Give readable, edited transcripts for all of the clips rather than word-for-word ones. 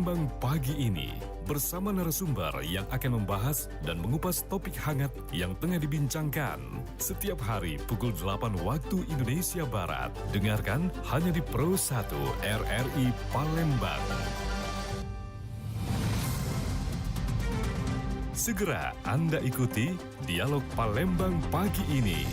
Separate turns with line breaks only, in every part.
Palembang pagi ini bersama narasumber yang akan membahas dan mengupas topik hangat yang tengah dibincangkan setiap hari pukul 8 waktu Indonesia Barat. Dengarkan hanya di Pro 1 RRI Palembang. Segera Anda ikuti Dialog Palembang pagi ini.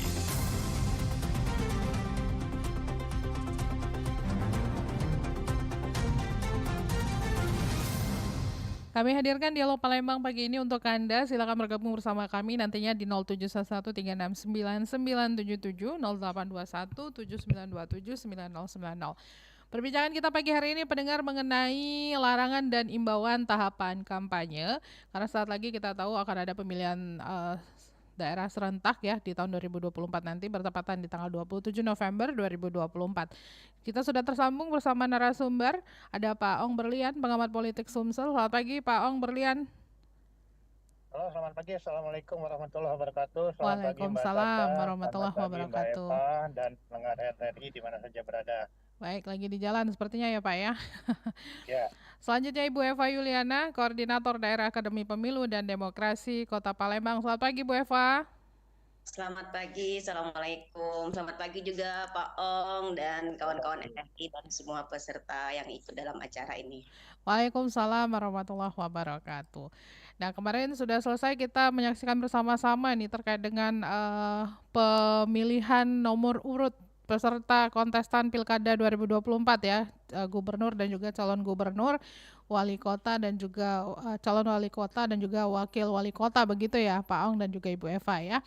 Kami hadirkan Dialog Palembang pagi ini untuk Anda. Silakan bergabung bersama kami nantinya di 0711 369 977, 0821 7927 9090. Perbincangan kita pagi hari ini pendengar mengenai larangan dan imbauan tahapan kampanye. Karena saat lagi kita tahu akan ada pemilihan daerah serentak ya di tahun 2024 nanti bertepatan di tanggal 27 November 2024. Kita sudah tersambung bersama narasumber, ada Pak Ong Berlian, pengamat politik Sumsel. Selamat pagi Pak Ong Berlian.
Halo, selamat pagi. Assalamualaikum warahmatullahi wabarakatuh. Selamat pagi Mbak
Waalaikumsalam
Tata, selamat
warahmatullahi
pagi Mbak
wabarakatuh.
Eva, dan pendengar RRI di mana saja berada.
Baik, lagi di jalan sepertinya ya Pak ya.
Ya,
Selanjutnya Ibu Eva Yuliana, Koordinator Daerah Akademi Pemilu dan Demokrasi Kota Palembang. Selamat pagi Bu Eva.
Selamat pagi, Assalamualaikum. Selamat pagi juga Pak Ong dan kawan-kawan RRI dan semua peserta yang ikut dalam acara ini.
Waalaikumsalam warahmatullahi wabarakatuh. Nah, kemarin sudah selesai kita menyaksikan bersama-sama nih terkait dengan pemilihan nomor urut peserta kontestan Pilkada 2024 ya, gubernur dan juga calon gubernur, wali kota dan juga calon wali kota dan juga wakil wali kota, begitu ya Pak Ong dan juga Ibu Eva ya.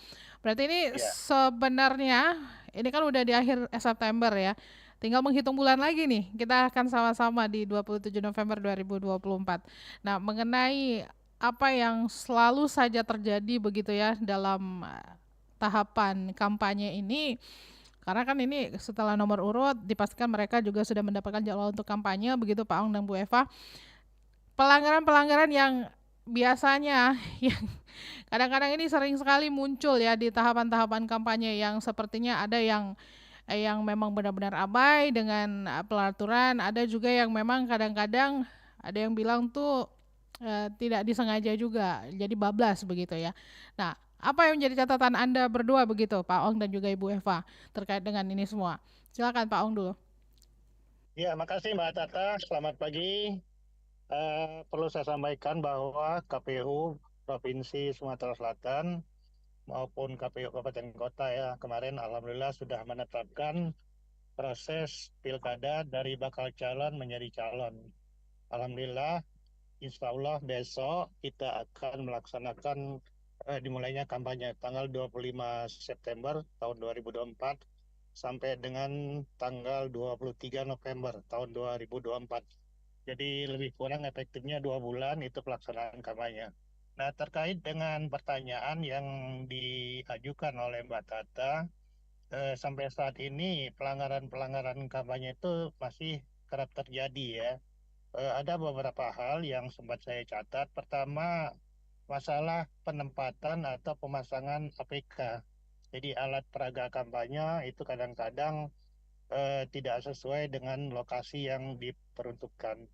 Berarti ini sebenarnya ini kan udah di akhir September ya. Tinggal menghitung bulan lagi nih, kita akan sama-sama di 27 November 2024. Nah, mengenai apa yang selalu saja terjadi begitu ya dalam tahapan kampanye ini, karena kan ini setelah nomor urut dipastikan mereka juga sudah mendapatkan jadwal untuk kampanye, begitu Pak Ong dan Bu Eva. Pelanggaran-pelanggaran yang biasanya yang kadang-kadang ini sering sekali muncul ya di tahapan-tahapan kampanye yang sepertinya ada yang memang benar-benar abai dengan peraturan, ada juga yang memang kadang-kadang ada yang bilang tuh tidak disengaja juga, jadi bablas begitu ya. Nah, apa yang menjadi catatan Anda berdua begitu, Pak Ong dan juga Ibu Eva terkait dengan ini semua? Silakan Pak Ong dulu.
ya, makasih Mbak Tata. Selamat pagi. Perlu saya sampaikan bahwa KPU Provinsi Sumatera Selatan maupun KPU Kabupaten Kota ya kemarin alhamdulillah sudah menetapkan proses pilkada dari bakal calon menjadi calon. Alhamdulillah, insya Allah besok kita akan melaksanakan dimulainya kampanye tanggal 25 September tahun 2024 sampai dengan tanggal 23 November tahun 2024. Jadi lebih kurang efektifnya 2 bulan itu pelaksanaan kampanye. Nah, terkait dengan pertanyaan yang diajukan oleh Mbak Tata, sampai saat ini pelanggaran-pelanggaran kampanye itu masih kerap terjadi ya. Ada beberapa hal yang sempat saya catat. Pertama, masalah penempatan atau pemasangan APK. Jadi alat peraga kampanye itu kadang-kadang tidak sesuai dengan lokasi yang diperuntukkan.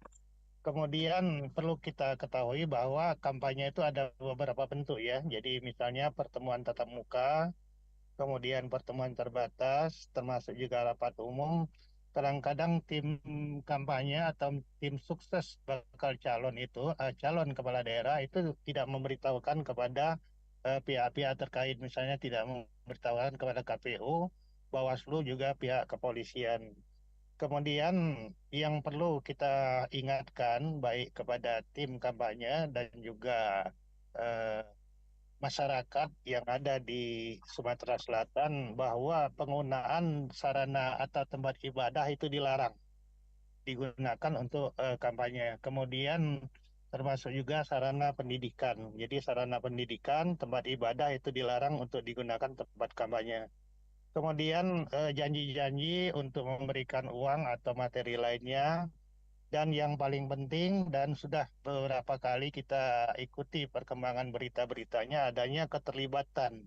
Kemudian perlu kita ketahui bahwa kampanye itu ada beberapa bentuk ya. Jadi misalnya pertemuan tatap muka, kemudian pertemuan terbatas, termasuk juga rapat umum. Kadang-kadang tim kampanye atau tim sukses bakal calon itu, calon kepala daerah itu tidak memberitahukan kepada pihak-pihak terkait, misalnya tidak memberitahukan kepada KPU, Bawaslu juga pihak kepolisian. Kemudian yang perlu kita ingatkan baik kepada tim kampanye dan juga eh, masyarakat yang ada di Sumatera Selatan bahwa penggunaan sarana atau tempat ibadah itu dilarang digunakan untuk kampanye. Kemudian termasuk juga sarana pendidikan. Jadi sarana pendidikan, tempat ibadah itu dilarang untuk digunakan tempat kampanye. Kemudian janji-janji untuk memberikan uang atau materi lainnya. Dan yang paling penting dan sudah beberapa kali kita ikuti perkembangan berita-beritanya adanya keterlibatan.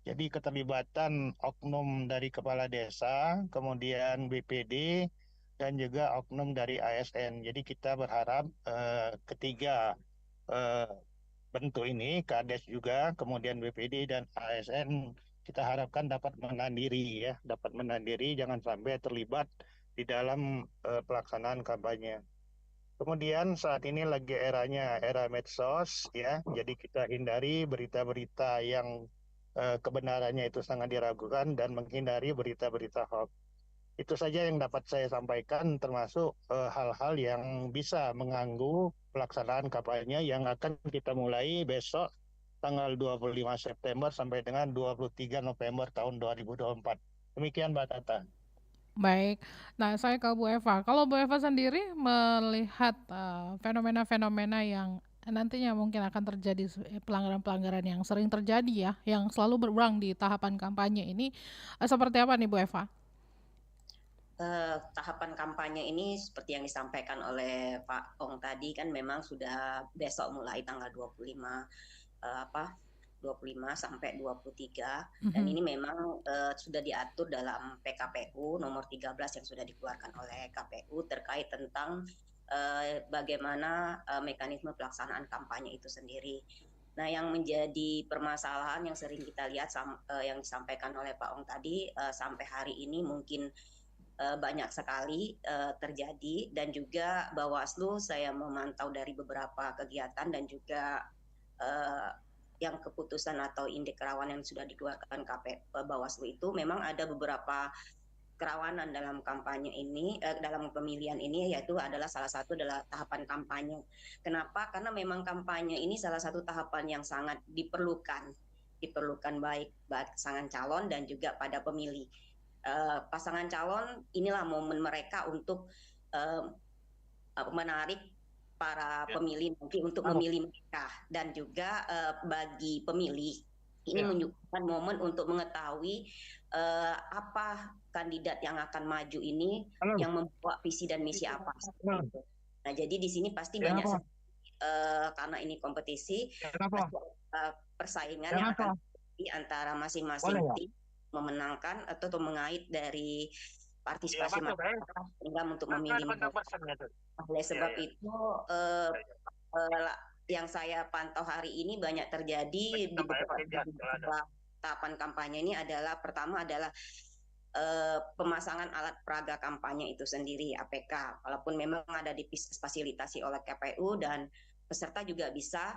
Jadi keterlibatan oknum dari kepala desa, kemudian BPD, dan juga oknum dari ASN. Jadi kita berharap ketiga bentuk ini, Kades juga, kemudian BPD dan ASN, kita harapkan dapat menandiri ya, dapat menandiri, jangan sampai terlibat di dalam pelaksanaan kampanye. Kemudian saat ini lagi eranya era medsos ya, jadi kita hindari berita-berita yang kebenarannya itu sangat diragukan dan menghindari berita-berita hoax. Itu saja yang dapat saya sampaikan, termasuk hal-hal yang bisa mengganggu pelaksanaan kampanye yang akan kita mulai besok tanggal 25 September sampai dengan 23 November tahun 2024. Demikian Mbak Tata.
Baik. Nah, saya ke Bu Eva. Kalau Bu Eva sendiri melihat fenomena-fenomena yang nantinya mungkin akan terjadi pelanggaran-pelanggaran yang sering terjadi ya, yang selalu berulang di tahapan kampanye ini, seperti apa nih Bu Eva?
Tahapan kampanye ini seperti yang disampaikan oleh Pak Ong tadi kan memang sudah besok mulai tanggal 25 sampai 23 dan ini memang sudah diatur dalam PKPU nomor 13 yang sudah dikeluarkan oleh KPU terkait tentang bagaimana mekanisme pelaksanaan kampanye itu sendiri. Nah, yang menjadi permasalahan yang sering kita lihat yang disampaikan oleh Pak Ong tadi sampai hari ini mungkin banyak sekali terjadi, dan juga Bawaslu saya memantau dari beberapa kegiatan dan juga yang keputusan atau indeks kerawanan yang sudah dikeluarkan Bawaslu itu memang ada beberapa kerawanan dalam kampanye ini, dalam pemilihan ini, yaitu adalah salah satu adalah tahapan kampanye. Kenapa? Karena memang kampanye ini salah satu tahapan yang sangat diperlukan baik pasangan calon dan juga pada pemilih. Pasangan calon inilah momen mereka untuk menarik para pemilih nanti untuk memilih mereka, dan juga bagi pemilih ini menunjukkan momen untuk mengetahui apa kandidat yang akan maju ini yang membawa visi dan misi apa. Nah, jadi di sini pasti banyak karena ini kompetisi, pasti persaingan yang akan terjadi antara masing-masing tim memenangkan atau mengait dari partisipasi masyarakat sehingga untuk memilih. Oleh sebab itu yang saya pantau hari ini banyak terjadi di beberapa tahapan kampanye ini adalah pertama adalah pemasangan alat peraga kampanye itu sendiri APK, walaupun memang ada difasilitasi oleh KPU dan peserta juga bisa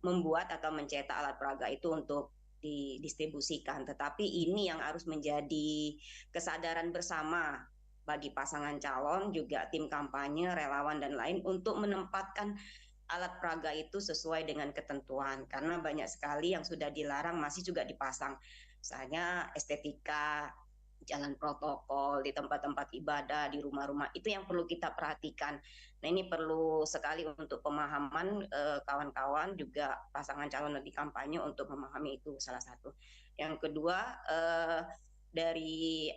membuat atau mencetak alat peraga itu untuk didistribusikan, tetapi ini yang harus menjadi kesadaran bersama bagi pasangan calon, juga tim kampanye, relawan dan lain untuk menempatkan alat peraga itu sesuai dengan ketentuan, karena banyak sekali yang sudah dilarang masih juga dipasang, misalnya estetika, jalan protokol di tempat-tempat ibadah, di rumah-rumah, itu yang perlu kita perhatikan. Nah, ini perlu sekali untuk pemahaman kawan-kawan juga pasangan calon di kampanye untuk memahami itu salah satu. Yang kedua, dari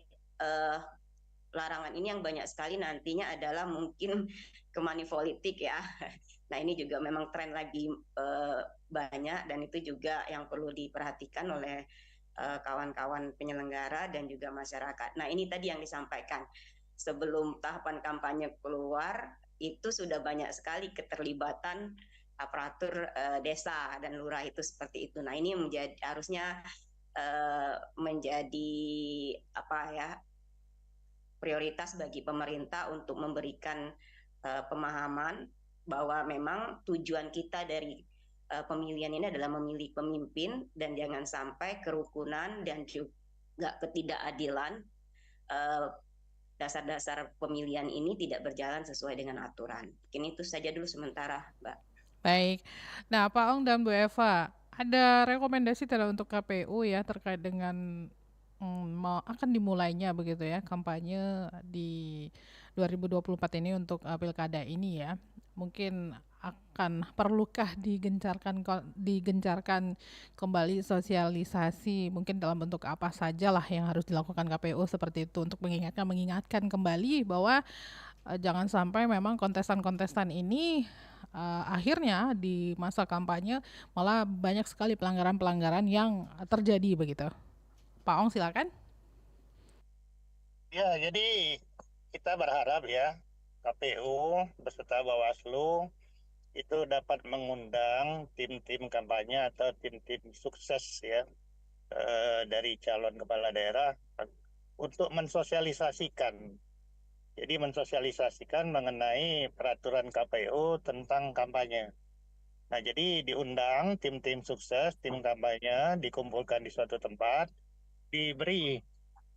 larangan ini yang banyak sekali nantinya adalah mungkin ke-money politik ya. Nah, ini juga memang tren lagi banyak, dan itu juga yang perlu diperhatikan oleh kawan-kawan penyelenggara dan juga masyarakat. Nah, ini tadi yang disampaikan sebelum tahapan kampanye keluar itu sudah banyak sekali keterlibatan aparatur desa dan lurah itu seperti itu. Nah, ini harusnya menjadi prioritas bagi pemerintah untuk memberikan pemahaman bahwa memang tujuan kita dari pemilihan ini adalah memilih pemimpin, dan jangan sampai kerukunan dan juga ketidakadilan dasar-dasar pemilihan ini tidak berjalan sesuai dengan aturan. Mungkin itu saja dulu sementara, Mbak.
Baik. Nah, Pak Ong dan Bu Eva, ada rekomendasi tidak untuk KPU ya terkait dengan akan dimulainya begitu ya kampanye di 2024 ini untuk pilkada ini ya. Mungkin akan perlukah digencarkan kembali sosialisasi, mungkin dalam bentuk apa sajalah yang harus dilakukan KPU seperti itu untuk mengingatkan kembali bahwa jangan sampai memang kontestan-kontestan ini akhirnya di masa kampanye malah banyak sekali pelanggaran-pelanggaran yang terjadi begitu. Pak Ong silakan.
Ya, jadi kita berharap ya KPU beserta Bawaslu itu dapat mengundang tim-tim kampanye atau tim-tim sukses ya dari calon kepala daerah untuk mensosialisasikan. Jadi mensosialisasikan mengenai peraturan KPU tentang kampanye. Nah, jadi diundang tim-tim sukses, tim kampanye, dikumpulkan di suatu tempat, diberi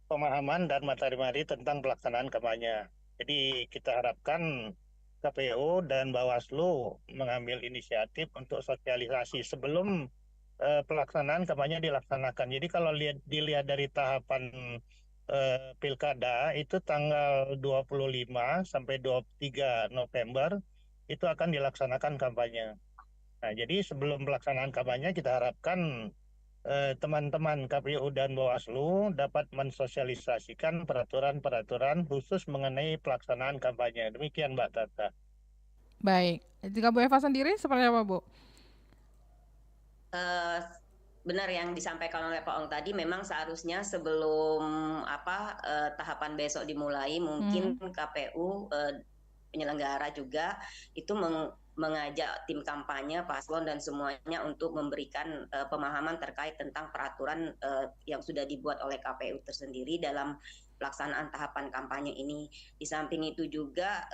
pemahaman dan materi-materi tentang pelaksanaan kampanye. Jadi kita harapkan KPU dan Bawaslu mengambil inisiatif untuk sosialisasi sebelum pelaksanaan kampanye dilaksanakan. Jadi kalau dilihat dari tahapan pilkada itu tanggal 25 sampai 23 November itu akan dilaksanakan kampanye. Nah, jadi sebelum pelaksanaan kampanye kita harapkan teman-teman KPU dan Bawaslu dapat mensosialisasikan peraturan-peraturan khusus mengenai pelaksanaan kampanye. Demikian Mbak Tata.
Baik, jika Bu Eva sendiri seperti apa Bu?
Benar yang disampaikan oleh Pak Ong tadi, memang seharusnya sebelum tahapan besok dimulai, mungkin KPU penyelenggara juga itu mengajak tim kampanye, paslon dan semuanya untuk memberikan pemahaman terkait tentang peraturan yang sudah dibuat oleh KPU tersendiri dalam pelaksanaan tahapan kampanye ini. Di samping itu juga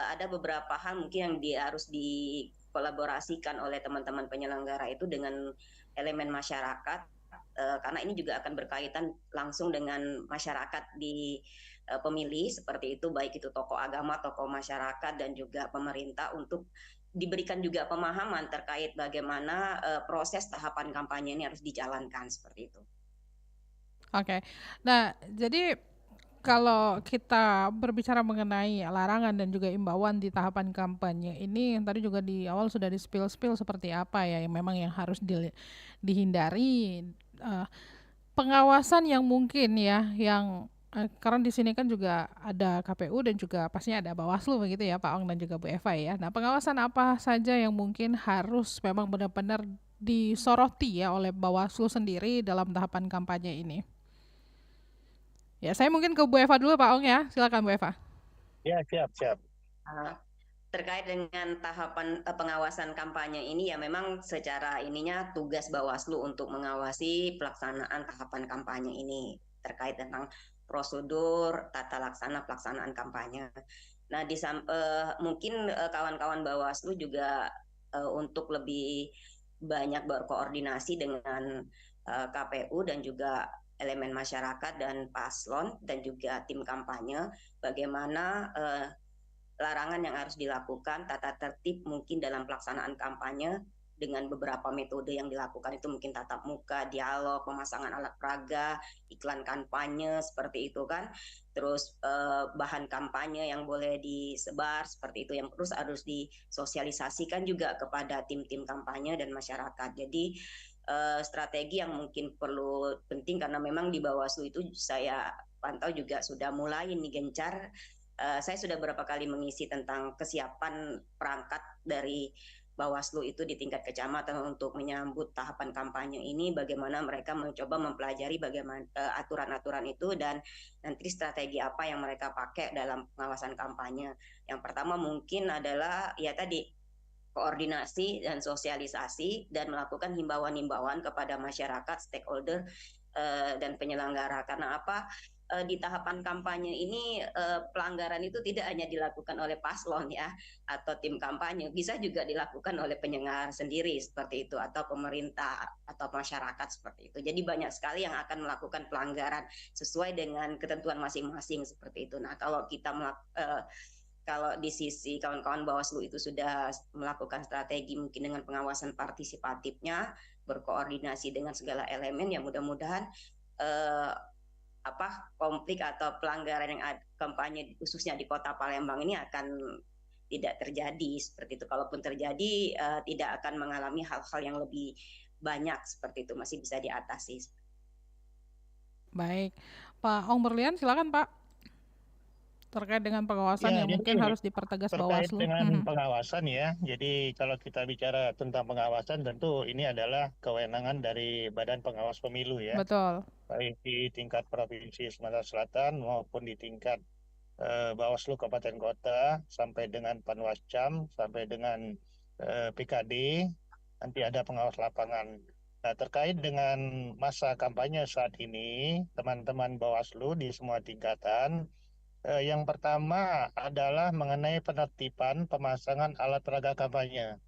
ada beberapa hal mungkin yang harus dikolaborasikan oleh teman-teman penyelenggara itu dengan elemen masyarakat, karena ini juga akan berkaitan langsung dengan masyarakat di pemilih seperti itu, baik itu tokoh agama, tokoh masyarakat dan juga pemerintah, untuk diberikan juga pemahaman terkait bagaimana proses tahapan kampanye ini harus dijalankan seperti itu.
Oke, nah jadi kalau kita berbicara mengenai larangan dan juga imbauan di tahapan kampanye ini, tadi juga di awal sudah di-spill seperti apa ya yang memang yang harus dihindari, pengawasan yang mungkin ya, yang karena di sini kan juga ada KPU dan juga pastinya ada Bawaslu begitu ya Pak Ong dan juga Bu Eva ya. Nah, pengawasan apa saja yang mungkin harus memang benar-benar disoroti ya oleh Bawaslu sendiri dalam tahapan kampanye ini? Ya, saya mungkin ke Bu Eva dulu Pak Ong ya. Silakan Bu Eva.
Ya, siap.
Terkait dengan tahapan pengawasan kampanye ini ya memang secara ininya tugas Bawaslu untuk mengawasi pelaksanaan tahapan kampanye ini terkait tentang prosedur tata laksana pelaksanaan kampanye. Nah, mungkin kawan-kawan Bawaslu juga untuk lebih banyak berkoordinasi dengan KPU dan juga elemen masyarakat dan paslon dan juga tim kampanye, bagaimana larangan yang harus dilakukan, tata tertib mungkin dalam pelaksanaan kampanye dengan beberapa metode yang dilakukan itu mungkin tatap muka, dialog, pemasangan alat peraga, iklan kampanye seperti itu kan, terus bahan kampanye yang boleh disebar seperti itu yang terus harus disosialisasikan juga kepada tim-tim kampanye dan masyarakat. Jadi strategi yang mungkin perlu penting karena memang di Bawaslu itu saya pantau juga sudah mulai nih gencar. Saya sudah beberapa kali mengisi tentang kesiapan perangkat dari Bawaslu itu di tingkat kecamatan untuk menyambut tahapan kampanye ini, bagaimana mereka mencoba mempelajari bagaimana aturan-aturan itu dan nanti strategi apa yang mereka pakai dalam pengawasan kampanye. Yang pertama mungkin adalah ya tadi koordinasi dan sosialisasi dan melakukan himbauan-himbauan kepada masyarakat, stakeholder dan penyelenggara. Karena apa? Di tahapan kampanye ini pelanggaran itu tidak hanya dilakukan oleh paslon ya atau tim kampanye, bisa juga dilakukan oleh penyelenggara sendiri seperti itu atau pemerintah atau masyarakat seperti itu. Jadi banyak sekali yang akan melakukan pelanggaran sesuai dengan ketentuan masing-masing seperti itu. Nah, kalau kita kalau di sisi kawan-kawan Bawaslu itu sudah melakukan strategi mungkin dengan pengawasan partisipatifnya, berkoordinasi dengan segala elemen, ya mudah-mudahan konflik atau pelanggaran yang kampanye khususnya di Kota Palembang ini akan tidak terjadi seperti itu. Kalaupun terjadi tidak akan mengalami hal-hal yang lebih banyak seperti itu, masih bisa diatasi.
Baik, Pak Ong Berlian silakan Pak. Terkait dengan pengawasan yang mungkin harus dipertegas Bawaslu.
Terkait dengan pengawasan ya, jadi kalau kita bicara tentang pengawasan tentu ini adalah kewenangan dari Badan Pengawas Pemilu ya.
Betul.
Baik di tingkat Provinsi Sumatera Selatan maupun di tingkat Bawaslu Kabupaten Kota sampai dengan Panwascam sampai dengan PKD, nanti ada pengawas lapangan. Nah, terkait dengan masa kampanye saat ini, teman-teman Bawaslu di semua tingkatan, yang pertama adalah mengenai penertiban pemasangan alat peraga kampanye.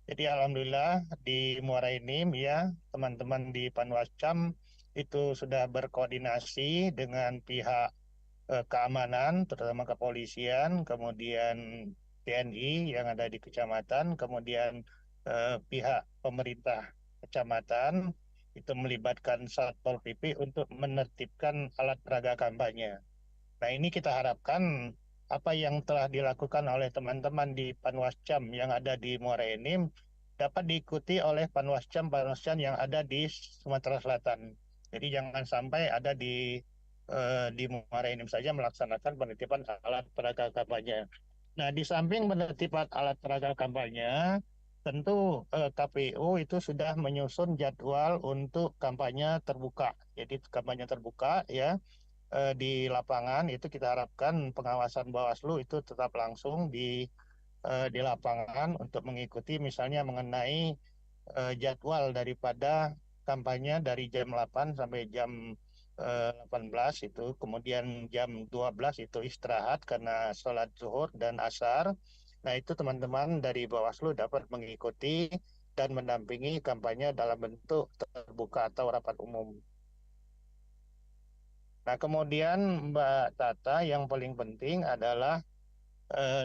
Jadi alhamdulillah di Muara Enim ya, teman-teman di Panwascam itu sudah berkoordinasi dengan pihak keamanan, terutama kepolisian, kemudian TNI yang ada di kecamatan, kemudian pihak pemerintah kecamatan itu melibatkan Satpol PP untuk menertibkan alat peraga kampanye. Nah, ini kita harapkan apa yang telah dilakukan oleh teman-teman di Panwascam yang ada di Muara Enim dapat diikuti oleh Panwascam yang ada di Sumatera Selatan. Jadi jangan sampai ada di Muara Enim saja melaksanakan penertiban alat peraga kampanye. Nah, di samping penertiban alat peraga kampanye, tentu KPU itu sudah menyusun jadwal untuk kampanye terbuka. Jadi kampanye terbuka ya di lapangan itu kita harapkan pengawasan Bawaslu itu tetap langsung di lapangan untuk mengikuti misalnya mengenai jadwal daripada kampanye dari jam 8 sampai jam 18 itu, kemudian jam 12 itu istirahat karena sholat zuhur dan asar. Nah, itu teman-teman dari Bawaslu dapat mengikuti dan mendampingi kampanye dalam bentuk terbuka atau rapat umum. Nah, kemudian Mbak Tata yang paling penting adalah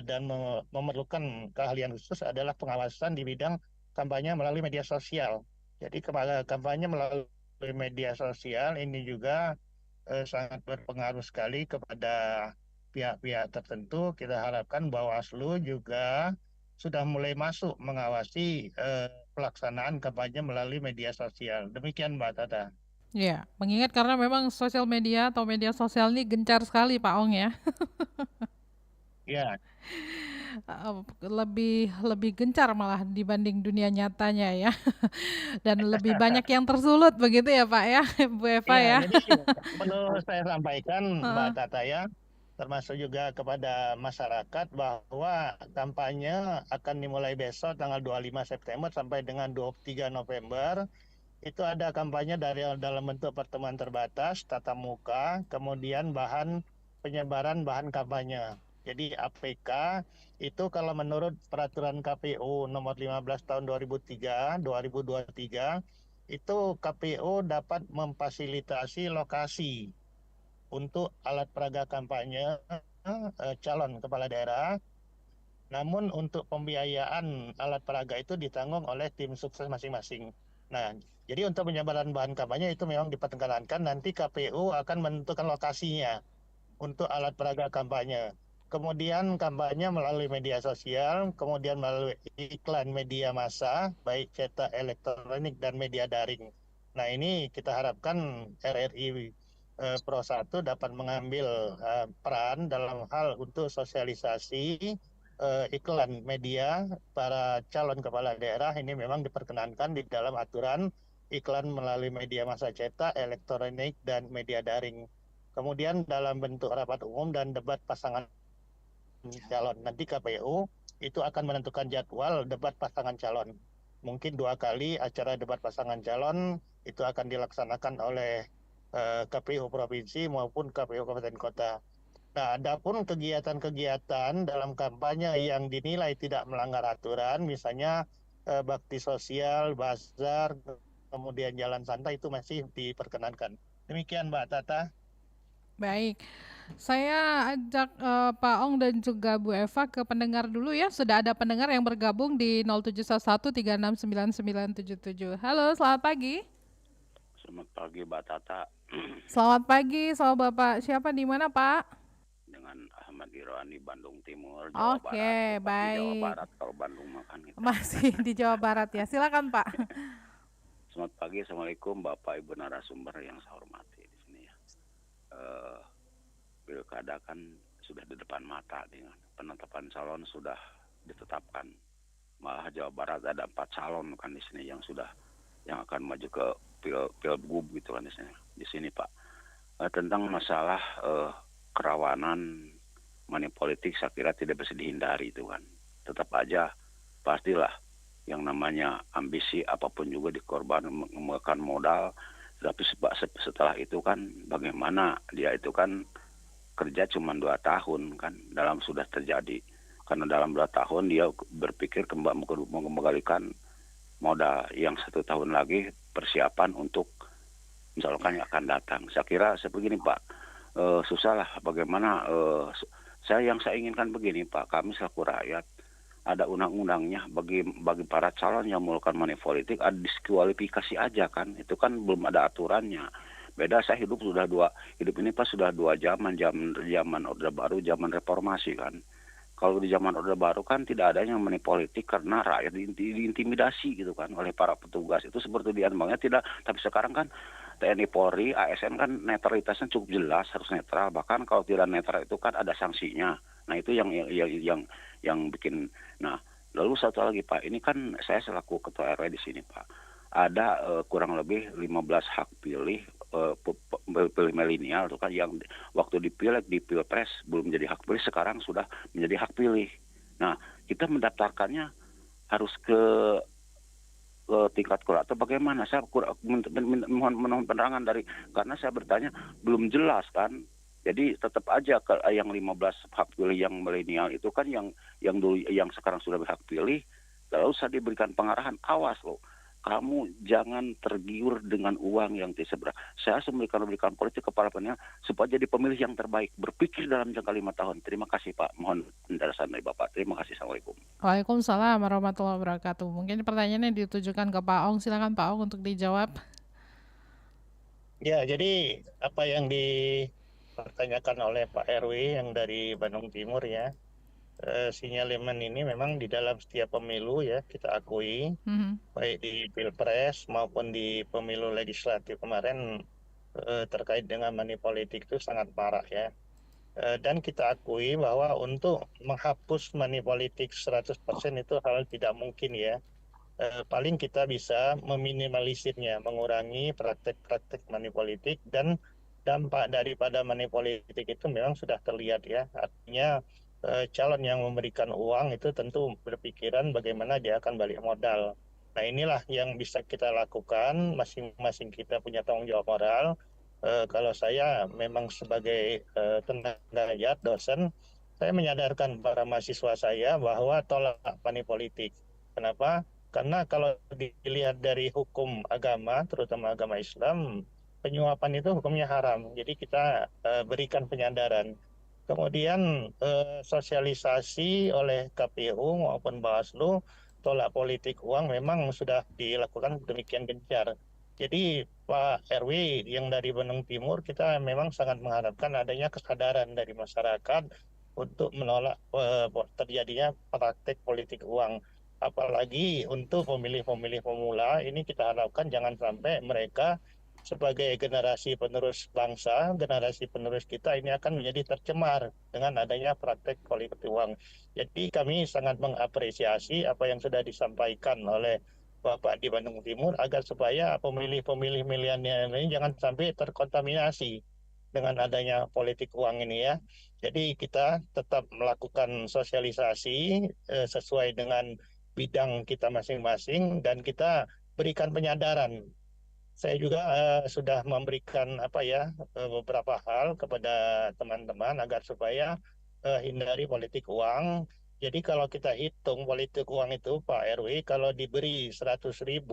dan memerlukan keahlian khusus adalah pengawasan di bidang kampanye melalui media sosial. Jadi kampanye melalui media sosial ini juga sangat berpengaruh sekali kepada pihak-pihak tertentu. Kita harapkan Bawaslu juga sudah mulai masuk mengawasi pelaksanaan kampanye melalui media sosial. Demikian Mbak Tata.
Ya, mengingat karena memang sosial media atau media sosial ini gencar sekali Pak Ong ya.
Ya,
Lebih gencar malah dibanding dunia nyatanya ya. Dan lebih banyak yang tersulut begitu ya Pak ya, Bu Eva
ya.
ya.
Jadi perlu saya sampaikan Mbak
Heeh.
Tata ya, termasuk juga kepada masyarakat bahwa kampanye akan dimulai besok tanggal 25 September sampai dengan 23 November. Itu ada kampanye dalam bentuk pertemuan terbatas, tatap muka, kemudian penyebaran bahan kampanye. Jadi APK itu kalau menurut peraturan KPU nomor 15 tahun 2023, itu KPU dapat memfasilitasi lokasi untuk alat peraga kampanye calon kepala daerah. Namun untuk pembiayaan alat peraga itu ditanggung oleh tim sukses masing-masing. Nah, jadi untuk penyebaran bahan kampanye itu memang diperkenankan, nanti KPU akan menentukan lokasinya untuk alat peraga kampanye. Kemudian kampanye melalui media sosial, kemudian melalui iklan media massa, baik cetak, elektronik, dan media daring. Nah, ini kita harapkan RRI Pro 1 dapat mengambil peran dalam hal untuk sosialisasi iklan media para calon kepala daerah ini memang diperkenankan di dalam aturan iklan melalui media massa cetak, elektronik, dan media daring. Kemudian dalam bentuk rapat umum dan debat pasangan calon. Nanti KPU itu akan menentukan jadwal debat pasangan calon. Mungkin 2 kali acara debat pasangan calon itu akan dilaksanakan oleh KPU Provinsi maupun KPU Kabupaten Kota. Nah, adapun kegiatan-kegiatan dalam kampanye yang dinilai tidak melanggar aturan, misalnya bakti sosial, bazar, kemudian jalan santai itu masih diperkenankan. Demikian Mbak Tata.
Baik, saya ajak Pak Ong dan juga Bu Eva ke pendengar dulu ya. Sudah ada pendengar yang bergabung di 0711369977. Halo, selamat pagi.
Selamat pagi Mbak Tata.
Selamat pagi, soal Bapak siapa di mana Pak?
Dengan Ahmad Irwani Bandung Timur, Jawa
Oke,
Barat. Di Jawa
baik.
Barat kalau Bandung makan kita.
Masih di Jawa Barat ya. Silakan Pak.
Selamat pagi, Assalamualaikum Bapak Ibu narasumber yang saya hormati di sini ya. Pilkada kan sudah di depan mata dengan penetapan calon sudah ditetapkan. Malah Jawa Barat ada 4 calon kan di sini yang akan maju ke Pilgub gitu kan di sini Pak. Tentang masalah kerawanan money politik saya kira tidak bisa dihindari itu kan. Tetap aja pastilah yang namanya ambisi apapun juga dikorban memakan modal, tapi setelah itu kan bagaimana dia itu kan kerja cuma 2 tahun kan dalam sudah terjadi, karena dalam 2 tahun dia berpikir mengembalikan modal yang 1 tahun lagi persiapan untuk misalkan yang akan datang. Saya kira sebegini Pak, susah lah bagaimana saya inginkan begini Pak, kami selaku rakyat ada undang-undangnya bagi para calon yang melakukan money politik ada diskualifikasi aja kan, itu kan belum ada aturannya. Beda saya hidup ini Pak sudah 2 zaman Orde Baru, zaman reformasi kan. Kalau di zaman Orde Baru kan tidak ada yang money politik karena rakyat diintimidasi gitu kan oleh para petugas, itu seperti diambangnya tidak. Tapi sekarang kan TNI Polri, ASN kan netralitasnya cukup jelas, harus netral, bahkan kalau tidak netral itu kan ada sanksinya. Nah itu yang bikin. Nah lalu satu lagi Pak, ini kan saya selaku ketua RW di sini Pak, ada kurang lebih 15 hak pilih milenial itu kan yang waktu di pilpres belum menjadi hak pilih, sekarang sudah menjadi hak pilih. Nah kita mendaftarkannya harus ke tingkat atau bagaimana? Saya mohon penerangan dari, karena saya bertanya belum jelas kan. Jadi tetap aja ke yang 15 hak pilih yang milenial itu kan yang dulu yang sekarang sudah berhak pilih, lalu saya diberikan pengarahan, awas loh, kamu jangan tergiur dengan uang yang tidak seberapa. Saya memberikan politik kepada penilaian supaya jadi pemilih yang terbaik, berpikir dalam jangka 5 tahun. Terima kasih Pak, mohon penjelasan dari Bapak. Terima kasih, Assalamualaikum.
Waalaikumsalam warahmatullahi wabarakatuh. Mungkin pertanyaannya ditujukan ke Pak Ong, silakan Pak Ong untuk dijawab.
Ya, jadi apa yang dipertanyakan oleh Pak RW yang dari Bandung Timur ya, sinyalemen ini memang di dalam setiap pemilu ya kita akui, baik di Pilpres maupun di pemilu legislatif kemarin terkait dengan money politik itu sangat parah ya. Dan kita akui bahwa untuk menghapus money politik 100% itu hal tidak mungkin ya. Paling kita bisa meminimalisirnya, mengurangi praktek-praktek money politik, dan dampak daripada money politik itu memang sudah terlihat ya. Artinya calon yang memberikan uang itu tentu berpikiran bagaimana dia akan balik modal. Nah inilah yang bisa kita lakukan, masing-masing kita punya tanggung jawab moral. Kalau saya memang sebagai tenaga pengajar, dosen, saya menyadarkan para mahasiswa saya bahwa tolak money politik. Kenapa? Karena kalau dilihat dari hukum agama, terutama agama Islam, penyuapan itu hukumnya haram. Jadi kita berikan penyadaran. Kemudian sosialisasi oleh KPU maupun Bawaslu, tolak politik uang memang sudah dilakukan demikian gencar. Jadi Pak RW yang dari Bandung Timur, kita memang sangat mengharapkan adanya kesadaran dari masyarakat untuk menolak terjadinya praktek politik uang. Apalagi untuk pemilih-pemilih pemula, ini kita harapkan jangan sampai mereka sebagai generasi penerus bangsa, generasi penerus kita ini akan menjadi tercemar dengan adanya praktek politik uang. Jadi kami sangat mengapresiasi apa yang sudah disampaikan oleh Bapak di Bandung Timur agar supaya pemilih-pemilih milenial ini jangan sampai terkontaminasi dengan adanya politik uang ini ya. Jadi kita tetap melakukan sosialisasi sesuai dengan bidang kita masing-masing, dan kita berikan penyadaran. Saya juga sudah memberikan beberapa hal kepada teman-teman agar supaya hindari politik uang. Jadi kalau kita hitung politik uang itu Pak RW, kalau diberi 100.000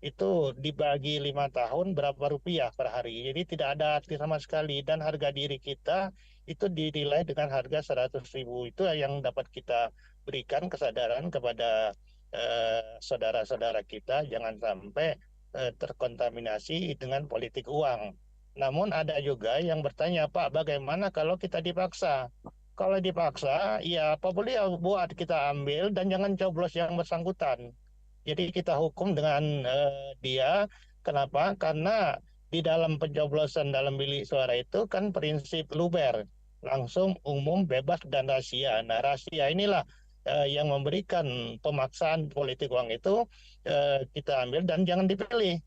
itu dibagi 5 tahun berapa rupiah per hari. Jadi tidak ada arti sama sekali, dan harga diri kita itu dinilai dengan harga 100.000. Itu yang dapat kita berikan kesadaran kepada saudara-saudara kita, jangan sampai terkontaminasi dengan politik uang. Namun ada juga yang bertanya, Pak, bagaimana kalau kita dipaksa? Kalau dipaksa, ya apa boleh buat kita ambil dan jangan coblos yang bersangkutan. Jadi kita hukum dengan dia. Kenapa? Karena di dalam pencoblosan dalam bilik suara itu kan prinsip luber, langsung, umum, bebas, dan rahasia. Nah, rahasia inilah yang memberikan pemaksaan politik uang itu kita ambil dan jangan dipilih.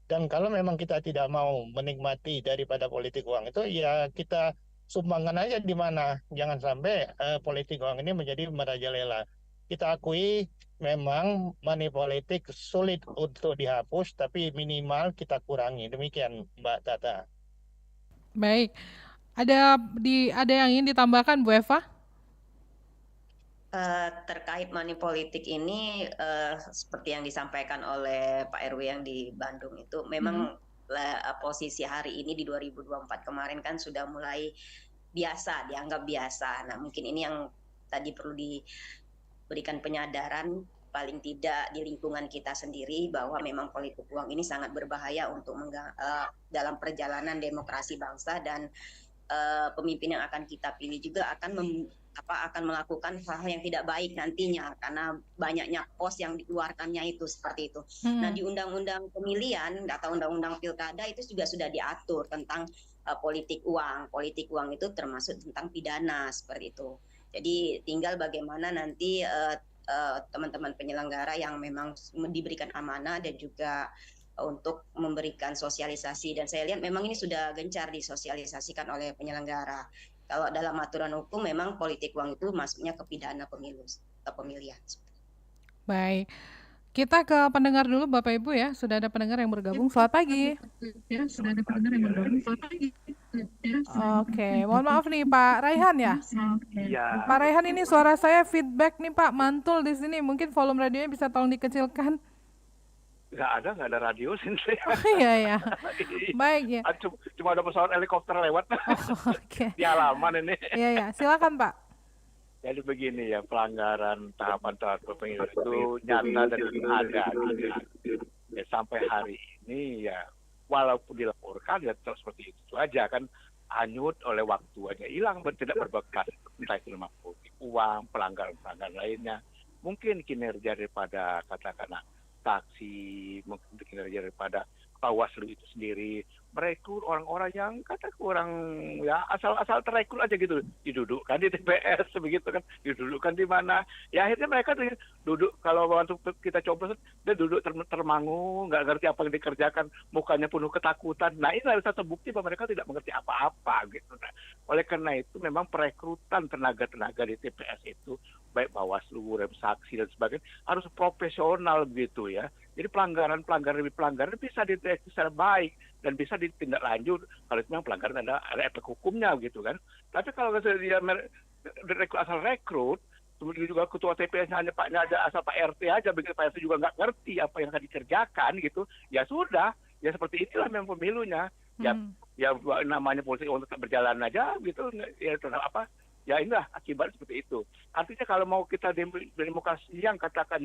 Dan kalau memang kita tidak mau menikmati daripada politik uang itu, ya kita sumbangan aja di mana. Jangan sampai politik uang ini menjadi merajalela. Kita akui memang money politik sulit untuk dihapus, tapi minimal kita kurangi. Demikian, Mbak Tata.
Baik. Ada yang ingin ditambahkan, Bu Eva?
Terkait money politik ini seperti yang disampaikan oleh Pak RW yang di Bandung itu memang posisi hari ini di 2024 kemarin kan sudah mulai dianggap biasa. Nah, mungkin ini yang tadi perlu diberikan penyadaran paling tidak di lingkungan kita sendiri bahwa memang politik uang ini sangat berbahaya untuk dalam perjalanan demokrasi bangsa, dan pemimpin yang akan kita pilih juga akan melakukan hal yang tidak baik nantinya karena banyaknya pos yang dikeluarkannya itu seperti itu. Nah, di undang-undang pemilihan atau undang-undang pilkada itu juga sudah diatur tentang politik uang. Politik uang itu termasuk tentang pidana seperti itu. Jadi tinggal bagaimana nanti teman-teman penyelenggara yang memang diberikan amanah dan juga untuk memberikan sosialisasi, dan saya lihat memang ini sudah gencar disosialisasikan oleh penyelenggara. Kalau dalam aturan hukum memang politik uang itu masuknya ke pidana pemilu atau pemilihan.
Baik. Kita ke pendengar dulu Bapak Ibu ya. Sudah ada pendengar yang bergabung. Selamat pagi. Oke, mohon maaf nih Pak Raihan ya.
Iya.
Pak Raihan, ini suara saya feedback nih Pak, mantul di sini. Mungkin volume radionya bisa tolong dikecilkan.
Nggak ada radio sini.
Oh iya ya. Baik ya.
Cuma ada pesawat helikopter lewat
Oke.
di halaman ini.
Iya ya, silakan Pak.
Jadi begini ya, pelanggaran tahapan pemilu itu nyata dan ada. Ya, sampai hari ini ya, walaupun dilaporkan ya tetap seperti itu aja kan, hanyut oleh waktu aja, hilang tidak berbekas, entah itu memang politik uang, pelanggaran lainnya, mungkin kinerja daripada katakanlah taksi, mungkin kinerja daripada Bawaslu itu sendiri, merekrut orang-orang yang kata kurang ya asal terekrut aja gitu, didudukkan di TPS begitu kan, didudukkan di mana, ya akhirnya mereka tuh duduk, kalau waktu kita coblos dia duduk termangu, nggak ngerti apa yang dikerjakan, mukanya penuh ketakutan. Nah, ini adalah satu bukti bahwa mereka tidak mengerti apa-apa gitu. Nah, oleh karena itu memang perekrutan tenaga-tenaga di TPS itu baik Bawaslu, rem saksi dan sebagainya harus profesional gitu ya. Jadi pelanggaran bisa dideteksi secara baik dan bisa ditindak lanjut kalau itu memang pelanggaran ada efek hukumnya gitu kan. Tapi kalau dia asal rekrut, kemudian juga ketua TPS hanya asal Pak RT aja, begitu Pak RT juga nggak ngerti apa yang akan dikerjakan gitu, ya sudah, ya seperti itulah memang pemilunya. Ya namanya politik untuk tetap berjalan aja gitu, ya apa? Ya inilah akibat seperti itu. Artinya kalau mau kita demokrasi yang katakan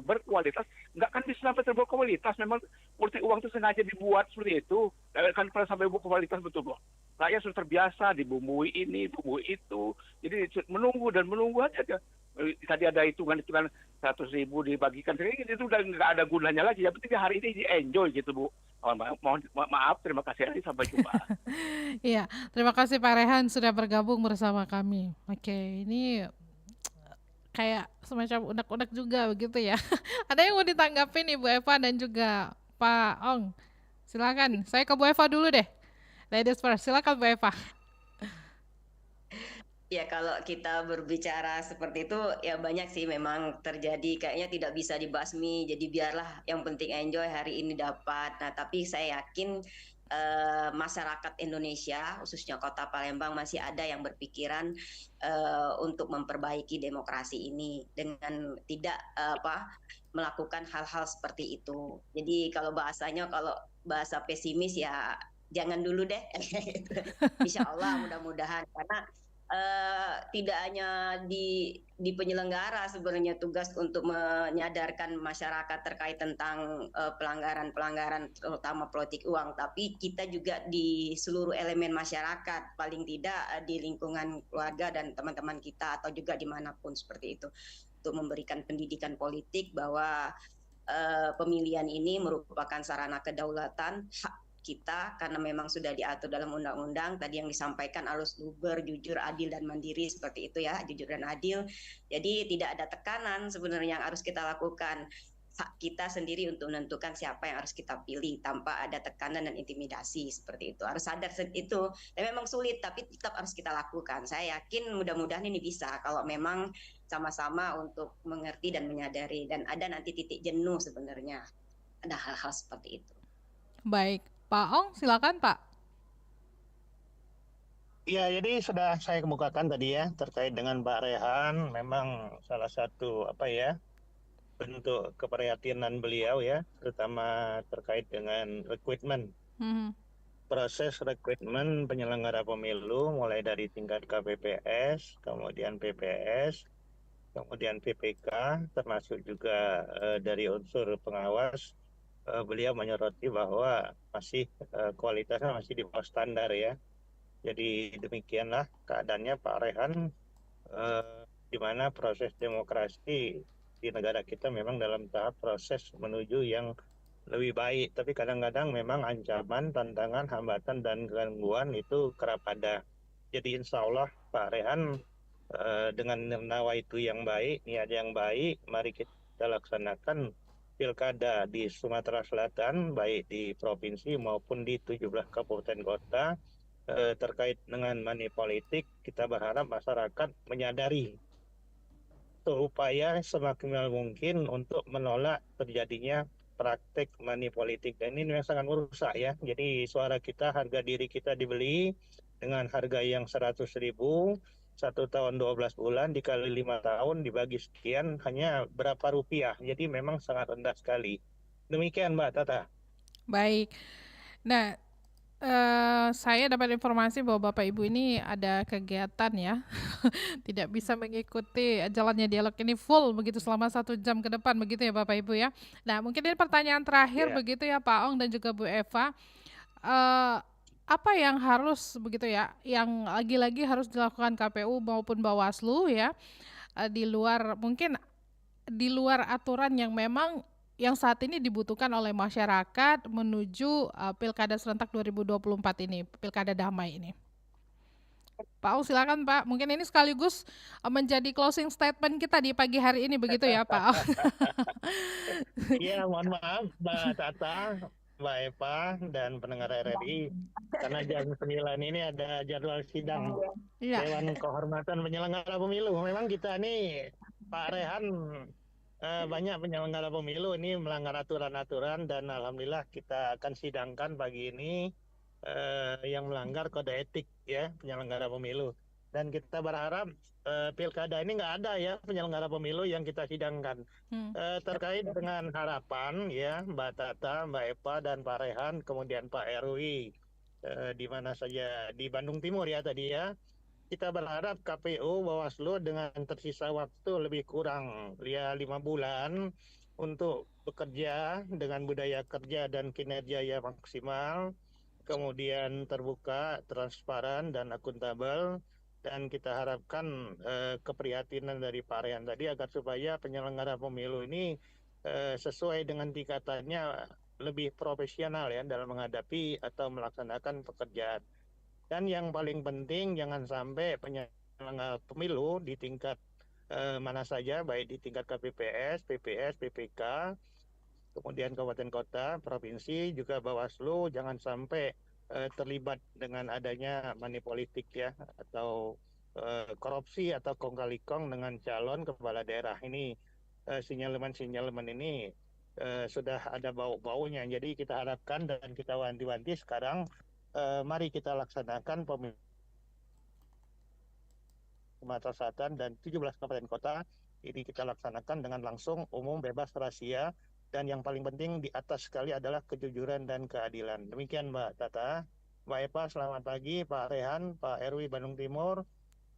berkualitas, nggak kan bisa sampai berkualitas. Memang politik uang itu sengaja dibuat seperti itu. Kan pernah sampai berkualitas betul loh. Rakyat sudah terbiasa dibumbui ini, bumbui itu. Jadi menunggu aja. Tadi ada hitungan 100.000 dibagikan, itu udah nggak ada gunanya lagi. Yang penting hari ini di-enjoy gitu Bu. Maaf, terima kasih, sampai jumpa.
Iya, terima kasih Pak Rehan sudah bergabung bersama kami. Oke, ini kayak semacam unek-unek juga begitu ya. Ada yang mau ditanggapi nih Bu Eva dan juga Pak Ong. Silakan, saya ke Bu Eva dulu deh. Ladies first, silakan Bu Eva.
Ya, kalau kita berbicara seperti itu ya banyak sih memang terjadi, kayaknya tidak bisa dibasmi, jadi biarlah yang penting enjoy hari ini dapat. Nah, tapi saya yakin masyarakat Indonesia khususnya Kota Palembang masih ada yang berpikiran untuk memperbaiki demokrasi ini dengan tidak melakukan hal-hal seperti itu. Jadi kalau bahasa pesimis ya jangan dulu deh. Insya Allah mudah-mudahan, karena tidak hanya di penyelenggara sebenarnya tugas untuk menyadarkan masyarakat terkait tentang pelanggaran terutama politik uang, tapi kita juga di seluruh elemen masyarakat, paling tidak di lingkungan keluarga dan teman-teman kita atau juga dimanapun seperti itu, untuk memberikan pendidikan politik bahwa pemilihan ini merupakan sarana kedaulatan hak kita karena memang sudah diatur dalam undang-undang. Tadi yang disampaikan harus luber, jujur, adil dan mandiri, seperti itu ya, jujur dan adil. Jadi tidak ada tekanan sebenarnya yang harus kita lakukan. hak kita sendiri untuk menentukan siapa yang harus kita pilih tanpa ada tekanan dan intimidasi seperti itu. Harus sadar itu. Dan memang sulit, tapi tetap harus kita lakukan. Saya yakin mudah-mudahan ini bisa kalau memang sama-sama untuk mengerti dan menyadari, dan ada nanti titik jenuh sebenarnya. Ada hal-hal seperti itu.
Baik, Pak Ong, silakan Pak.
Ya, jadi sudah saya kemukakan tadi ya terkait dengan Pak Rehan, memang salah satu bentuk keprihatinan beliau ya, terutama terkait dengan rekrutmen. Proses rekrutmen penyelenggara pemilu mulai dari tingkat KPPS, kemudian PPS, kemudian PPK, termasuk juga dari unsur pengawas. Beliau menyoroti bahwa masih kualitasnya masih di bawah standar ya. Jadi demikianlah keadaannya Pak Rehan, di mana proses demokrasi di negara kita memang dalam tahap proses menuju yang lebih baik. Tapi kadang-kadang memang ancaman, tantangan, hambatan, dan gangguan itu kerap ada. Jadi insya Allah Pak Rehan dengan nawaitu yang baik, niat yang baik, mari kita laksanakan pilkada di Sumatera Selatan, baik di provinsi maupun di 17 kabupaten kota. Terkait dengan money politik, kita berharap masyarakat menyadari upaya semaksimal mungkin untuk menolak terjadinya praktek money politik. Dan ini memang sangat merusak ya. Jadi suara kita, harga diri kita dibeli dengan harga yang 100.000, 1 tahun 12 bulan dikali 5 tahun dibagi sekian hanya berapa rupiah. Jadi memang sangat rendah sekali. Demikian Mbak Tata.
Baik. Nah, saya dapat informasi bahwa Bapak Ibu ini ada kegiatan ya, tidak bisa mengikuti jalannya dialog ini full begitu selama 1 jam ke depan begitu ya Bapak Ibu ya. Nah mungkin ini pertanyaan terakhir begitu ya Pak Ong dan juga Bu Eva, apa yang harus begitu ya, yang lagi-lagi harus dilakukan KPU maupun Bawaslu ya, di luar aturan yang memang yang saat ini dibutuhkan oleh masyarakat menuju Pilkada serentak 2024 ini, Pilkada damai ini. Pak Ong silakan Pak, mungkin ini sekaligus menjadi closing statement kita di pagi hari ini begitu ya Pak Ong.
Iya, mohon maaf Mbak Tata, Mbak Eva, dan pendengar RRI, karena jam 9 ini ada jadwal sidang Dewan Kehormatan Penyelenggara Pemilu. Memang kita nih, Pak Rehan, banyak penyelenggara pemilu ini melanggar aturan-aturan, dan alhamdulillah kita akan sidangkan pagi ini yang melanggar kode etik ya penyelenggara pemilu. Dan kita berharap pilkada ini nggak ada ya penyelenggara pemilu yang kita sidangkan. Terkait dengan harapan ya Mbak Tata, Mbak Eva, dan Pak Rehan, kemudian Pak Erwi, di mana saja di Bandung Timur ya tadi ya. Kita berharap KPU, Bawaslu dengan tersisa waktu lebih kurang ya 5 bulan untuk bekerja dengan budaya kerja dan kinerja yang maksimal, kemudian terbuka, transparan, dan akuntabel. Dan kita harapkan keprihatinan dari Pak Rehan tadi agar supaya penyelenggara pemilu ini sesuai dengan tingkatannya lebih profesional ya dalam menghadapi atau melaksanakan pekerjaan. Dan yang paling penting jangan sampai penyelenggara pemilu di tingkat mana saja, baik di tingkat KPPS, PPS, PPK, kemudian kabupaten kota, provinsi, juga Bawaslu, jangan sampai terlibat dengan adanya money politik ya, atau korupsi atau kong kali kong dengan calon kepala daerah. Ini sinyalemen-sinyalemen ini sudah ada bau-baunya. Jadi kita harapkan dan kita wanti-wanti sekarang, mari kita laksanakan pemilu Sumatera Selatan dan 17 kabupaten kota ini kita laksanakan dengan langsung, umum, bebas, rahasia, dan yang paling penting di atas sekali adalah kejujuran dan keadilan. Demikian Mbak Tata. Mbak Eva, selamat pagi. Pak Rehan, Pak Erwi Bandung Timur,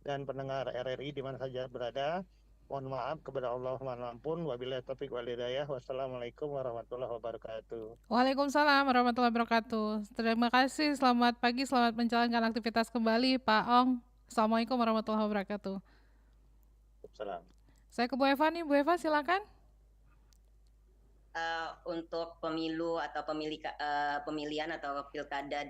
dan pendengar RRI di mana saja berada. Mohon maaf kepada Allah, mohon ampun. Wabillahi taufiq wal hidayah. Wassalamualaikum warahmatullahi wabarakatuh.
Waalaikumsalam warahmatullahi wabarakatuh. Terima kasih, selamat pagi, selamat menjalankan aktivitas kembali Pak Ong. Assalamualaikum warahmatullahi wabarakatuh.
Salam.
Saya ke Bu Eva nih, Bu Eva silakan.
Untuk pemilu atau pemilihan atau pilkada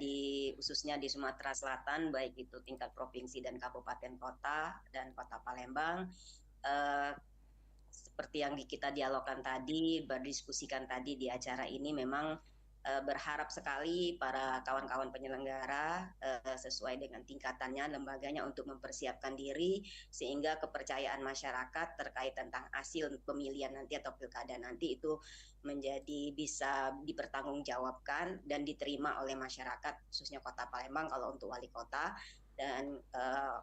khususnya di Sumatera Selatan, baik itu tingkat provinsi dan kabupaten kota dan kota Palembang, seperti yang kita dialogkan tadi, berdiskusikan tadi di acara ini, memang berharap sekali para kawan-kawan penyelenggara sesuai dengan tingkatannya, lembaganya, untuk mempersiapkan diri sehingga kepercayaan masyarakat terkait tentang hasil pemilihan nanti atau pilkada nanti itu menjadi bisa dipertanggungjawabkan dan diterima oleh masyarakat, khususnya Kota Palembang kalau untuk wali kota, dan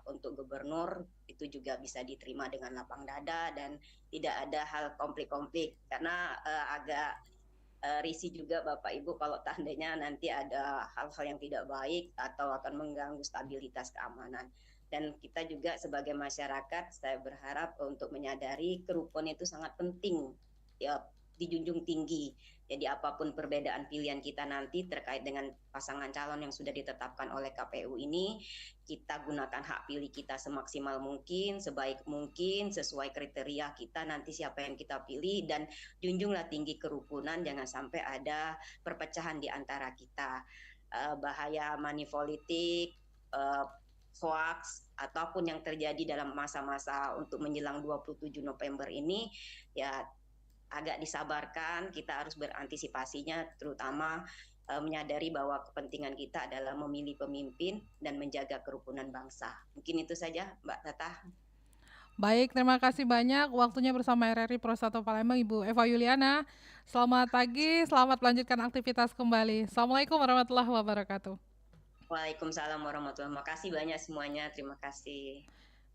untuk gubernur itu juga bisa diterima dengan lapang dada dan tidak ada hal konflik-konflik, karena agak risih juga Bapak Ibu kalau tandanya nanti ada hal-hal yang tidak baik atau akan mengganggu stabilitas keamanan. Dan kita juga sebagai masyarakat, saya berharap untuk menyadari kerukunan itu sangat penting, ya, dijunjung tinggi. Jadi apapun perbedaan pilihan kita nanti terkait dengan pasangan calon yang sudah ditetapkan oleh KPU ini, kita gunakan hak pilih kita semaksimal mungkin, sebaik mungkin, sesuai kriteria kita nanti siapa yang kita pilih, dan junjunglah tinggi kerukunan, jangan sampai ada perpecahan di antara kita. Bahaya money politik, hoax, ataupun yang terjadi dalam masa-masa untuk menjelang 27 November ini, ya agak disabarkan, kita harus berantisipasinya, terutama menyadari bahwa kepentingan kita adalah memilih pemimpin dan menjaga kerukunan bangsa. Mungkin itu saja Mbak Tata.
Baik, terima kasih banyak waktunya bersama RRI Pro 1 Palembang, Ibu Eva Yuliana. Selamat pagi, selamat melanjutkan aktivitas kembali. Assalamualaikum warahmatullahi wabarakatuh.
Waalaikumsalam warahmatullahi wabarakatuh. Makasih banyak semuanya, terima kasih.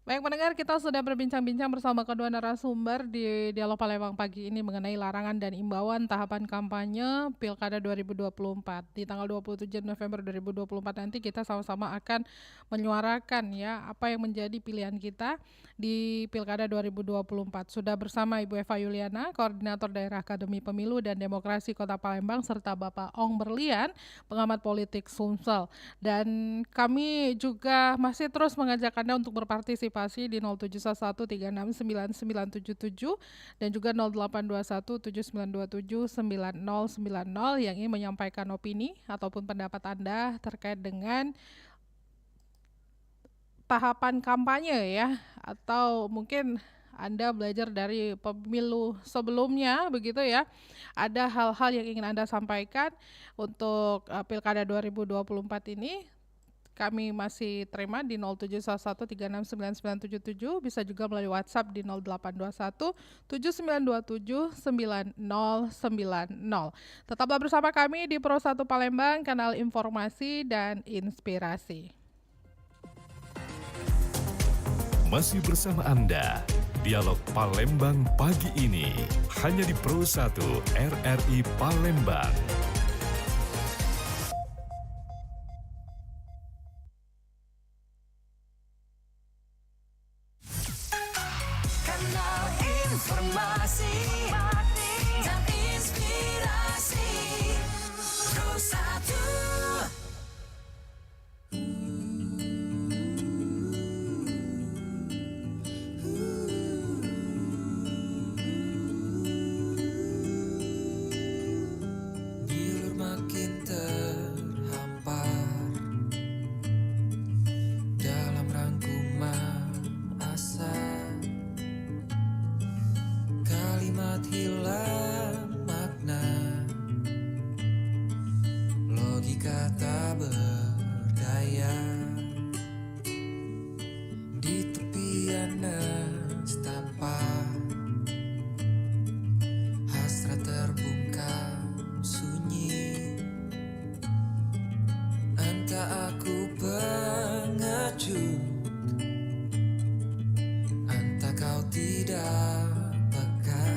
Baik pendengar, kita sudah berbincang-bincang bersama kedua narasumber di Dialog Palembang pagi ini mengenai larangan dan imbauan tahapan kampanye Pilkada 2024. Di tanggal 27 November 2024 nanti kita sama-sama akan menyuarakan ya apa yang menjadi pilihan kita di Pilkada 2024. Sudah bersama Ibu Eva Yuliana, Koordinator Daerah Akademi Pemilu dan Demokrasi Kota Palembang, serta Bapak Ong Berlian, pengamat politik Sumsel. Dan kami juga masih terus mengajak Anda untuk berpartisipasi di 0711369977 dan juga 082179279090 yang ingin menyampaikan opini ataupun pendapat Anda terkait dengan tahapan kampanye ya, atau mungkin Anda belajar dari pemilu sebelumnya begitu ya. Ada hal-hal yang ingin Anda sampaikan untuk Pilkada 2024 ini. Kami masih terima di 0711369977, bisa juga melalui WhatsApp di 082179279090. Tetaplah bersama kami di Pro 1 Palembang, kanal informasi dan inspirasi.
Masih bersama Anda, Dialog Palembang pagi ini, hanya di Pro 1 RRI Palembang.
Kanal informasi dan inspirasi Pro 1.
Bilur makin terhampar dalam rangkuman asa, kalimat hilang makna, logika tak berdaya. Di tepian nestapa, hasrat terbungkam sunyi. Entah aku pengecut, entah kau tidak peka.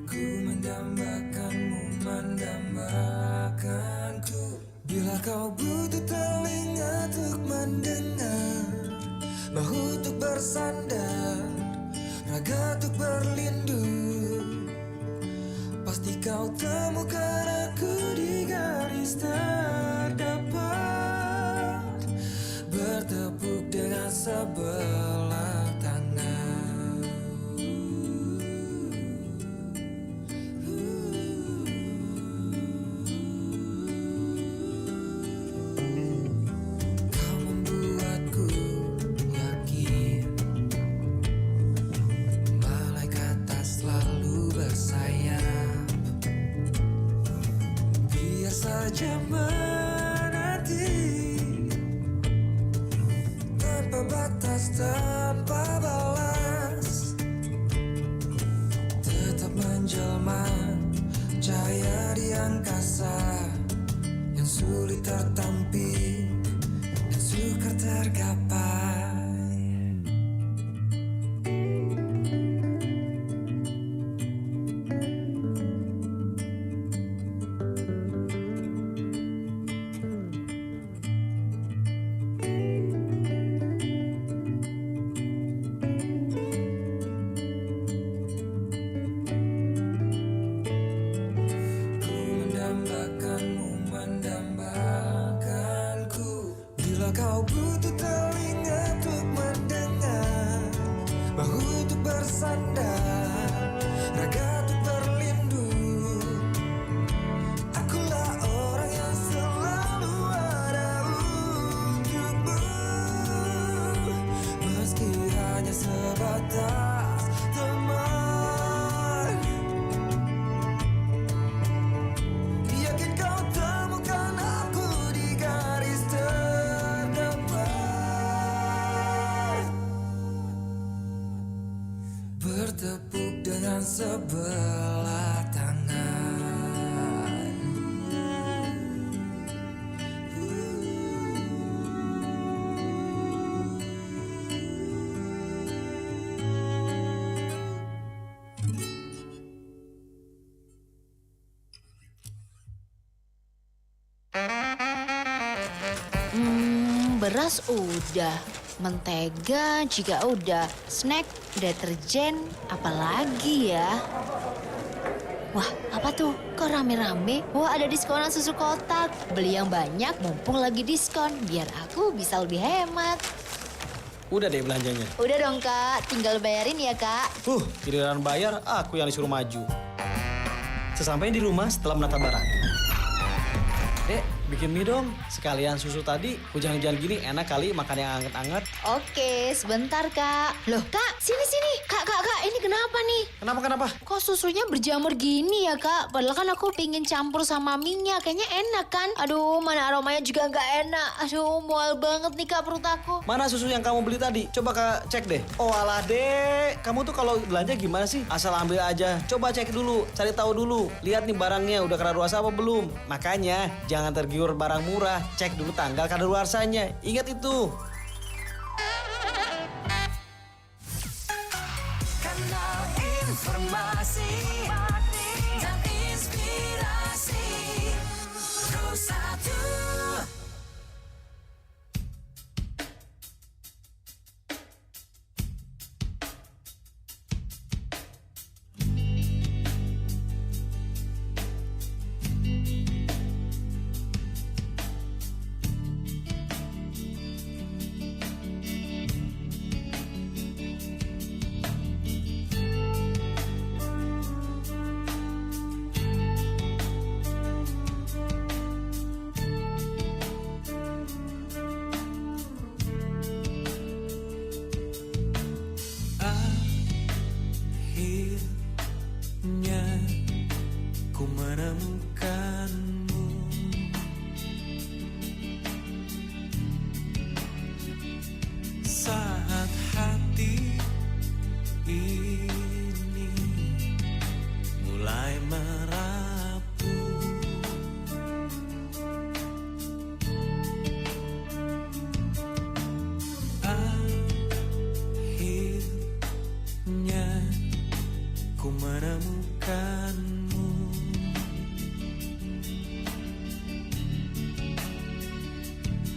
Ku mendambakanmu, mendambakanku. Bila kau butuh telinga untuk mendengar, bahu untuk bersandar, raga untuk berlindung, pasti kau temukan aku di garis terdepan, bertepuk dengan sebelah tangan. Kau membuatku yakin saja menanti, tanpa batas, tanpa balas, tetap menjelma cahaya di angkasa yang sulit tertampi dan sukar tergapai. Kau butuh telinga untuk mendengar, bahu untuk bersandar, raga untuk berlindung. Akulah orang yang selalu ada untukmu, meski hanya sebatas teman. Yakin kau temukan aku di garis bertepuk dengan sebelah tangan.
Beras udah, mentega juga udah, snack, deterjen, apalagi ya? Wah, apa tuh? Kok rame-rame? Wah, ada diskonan susu kotak. Beli yang banyak mumpung lagi diskon, biar aku bisa lebih hemat.
Udah deh belanjanya.
Udah dong, Kak. Tinggal bayarin ya, Kak.
Giliran bayar, aku yang disuruh maju. Sesampainya di rumah setelah menata barang. Dek, bikin mie dong. Sekalian susu tadi, hujan-hujan gini enak kali makan yang anget-anget.
Oke, sebentar, Kak. Loh, Kak, sini. Kak, ini kenapa nih?
Kenapa?
Kok susunya berjamur gini ya, Kak? Padahal kan aku pingin campur sama minyak. Kayaknya enak kan? Aduh, mana aromanya juga nggak enak. Aduh, mual banget nih, Kak, perut aku.
Mana susu yang kamu beli tadi? Coba Kak cek deh. Oh alah dek, kamu tuh kalau belanja gimana sih? Asal ambil aja. Coba cek dulu, cari tahu dulu. Lihat nih barangnya udah kadaluarsa apa belum. Makanya jangan tergiur barang murah. Cek dulu tanggal kadaluarsanya. Ingat itu.
Kanal informasi dan inspirasi Terus 1.
Akhirnya ku menemukanmu, saat hati ini mulai merapuh. Akhirnya ku menemukanmu,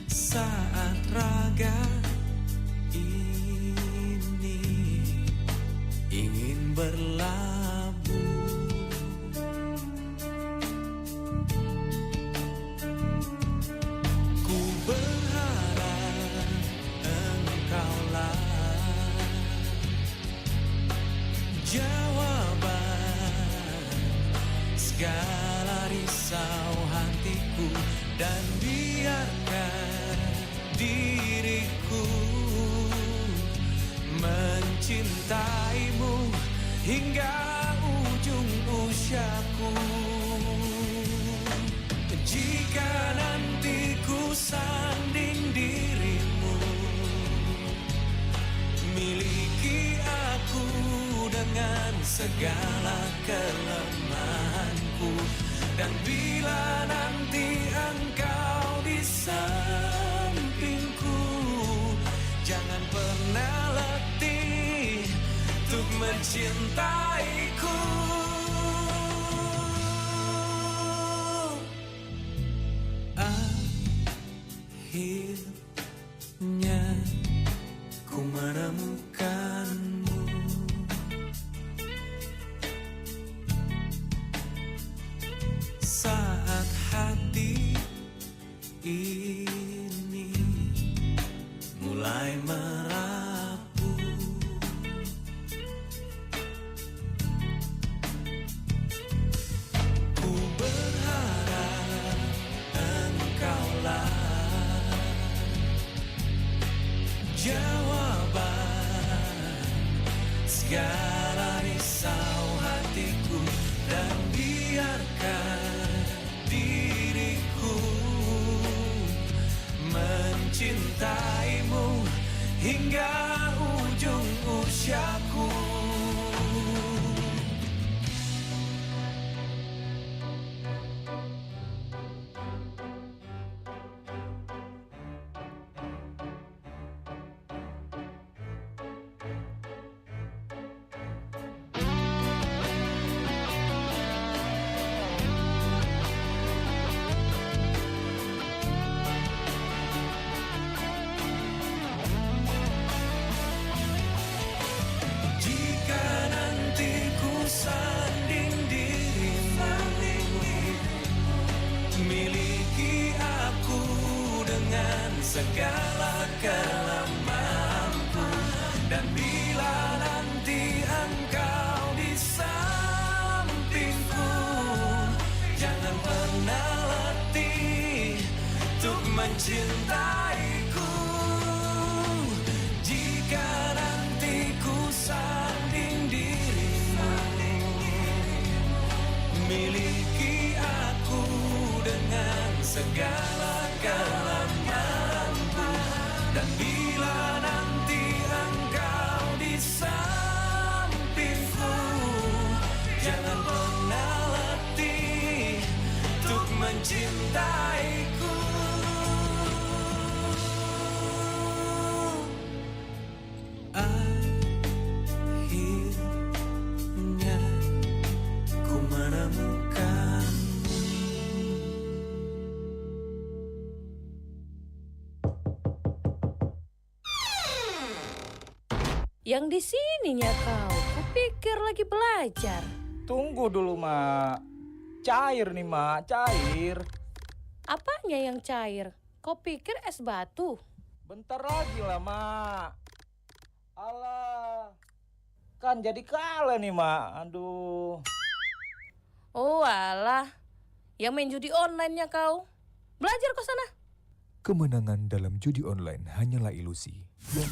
saat raga ini ingin berlabuh. Ku berharap engkaulah jawaban segala risau hatiku, dan biarkan diriku mencintaimu hingga ujung usiaku. Jika dengan segala kelemahanku. Dan bila nanti engkau di sampingku, jangan pernah letih untuk mencintaiku. Akhirnya ku menemukanmu. Saat hati ini mulai merapuh, ku berharap engkaulah jawaban segala risau hatiku. Dan biarkan diriku mencintaimu hingga ujung usiaku. Jika nanti ku sanding dirimu, miliki aku dengan segala kelemahanku. Dan bila nanti engkau di sampingku, jangan pernah letih untuk mencintaiku. Jika nanti ku sanding dirimu, miliki aku dengan segala kelemahanku. Dan bila nanti engkau di sampingku, jangan pernah letih untuk mencintaiku. Akhirnya ku menemukanmu.
Yang di sininya kau, kupikir lagi belajar.
Tunggu dulu, Mak. Cair nih, Mak, cair.
Apanya yang cair? Kau pikir es batu?
Bentar lagi lah, Mak. Alah. Kan jadi kalah nih, Mak. Aduh.
Oh alah, yang main judi online-nya kau. Belajar ke sana.
Kemenangan dalam judi online hanyalah ilusi yang